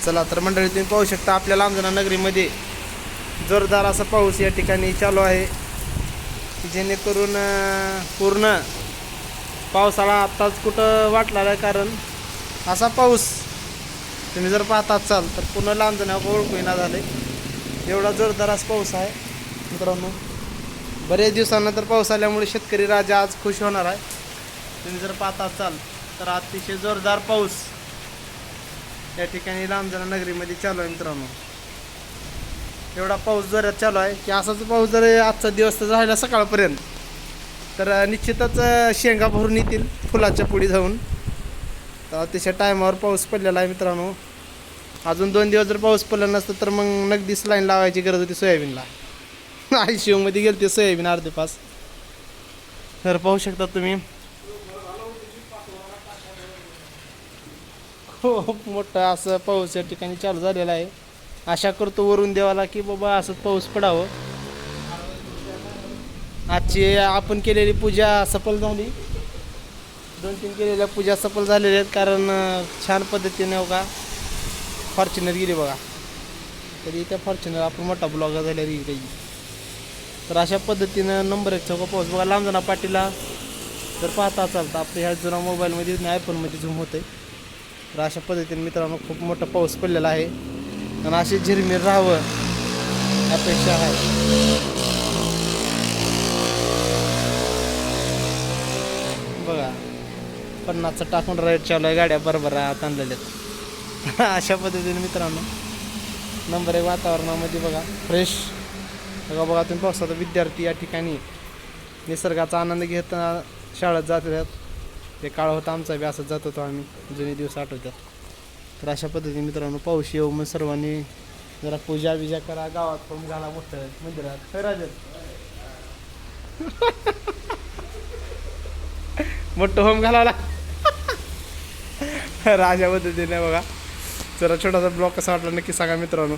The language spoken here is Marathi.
चला तर मंडळी तुम्ही पाहू शकता आपल्या लांबजना नगरीमध्ये जोरदार असा पाऊस या ठिकाणी चालू आहे, जेणेकरून पूर्ण पावसाळा आत्ताच कुठं वाटला आहे. कारण असा पाऊस तुम्ही जर पाहता असाल तर पूर्ण लांबजना ओळखू येणार झाले, एवढा जोरदार असा पाऊस आहे मित्रांनो. बरेच दिवसानंतर पाऊस आल्यामुळे शेतकरी राजा आज खुश होणार आहे. तुम्ही जर पाहता असाल तर अतिशय जोरदार पाऊस या ठिकाणी लांबजना नगरीमध्ये चालू आहे मित्रांनो. एवढा पाऊस जोरात चालू आहे की असाच पाऊस जर आजचा दिवस तर राहिला सकाळपर्यंत तर निश्चितच शेंगा भरून येतील फुलाच्या पुढे जाऊन. तर अतिशय टायमावर पाऊस पडलेला आहे मित्रांनो. अजून 2 दिवस जर पाऊस पडला नसतं तर मग नगदीच लाईन लावायची गरज होती सोयाबीनला. ICU गेली ते सोयाबीन अर्धे पास. तर पाहू शकता तुम्ही खूप मोठा असं पाऊस या ठिकाणी चालू झालेला आहे. आशा करतो वरून देवाला की बाबा असंच पाऊस पडावं. आजची आपण केलेली पूजा सफल झाली, 2-3 केलेल्या पूजा सफल झालेल्या आहेत. कारण छान पद्धतीने बघा फॉर्च्युनर गेली बघा, तरी त्या फॉर्च्युनर आपण मोठा ब्लॉगर झाल्या काही. तर अशा पद्धतीनं नंबर 1 चौका पाऊस बघा लांबजना पाटीला जर पाहता असाल तर आपल्या ह्या जुना मोबाईलमध्ये आयफोनमध्ये झूम होते. तर अशा पद्धतीने मित्रांनो खूप मोठा पाऊस पडलेला आहे आणि अशी झिरमीर राहावं अपेक्षा आहे. बघा 50चा टाकून राईड चालू आहे, गाड्या बरोबर आणलेल्यात. अशा पद्धतीने मित्रांनो नंबर 1 वातावरणामध्ये बघा फ्रेश बघा तुम्ही पावसाचा विद्यार्थी या ठिकाणी निसर्गाचा आनंद घेत शाळेत जात आहेत. ते काळ होता आमचा बी असंच जात होतो आम्ही, जुने दिवस आठवतात. तर अशा पद्धतीने मित्रांनो पाऊस येऊ मग सर्वांनी जरा पूजा बिजा करा, गावात पण घाला मोठं मंदिरात. खैराजत मोठं होम घालावला. राजा पद्धतीने बघा. जरा छोटासा ब्लॉग कसा वाटला नक्की सांगा मित्रांनो.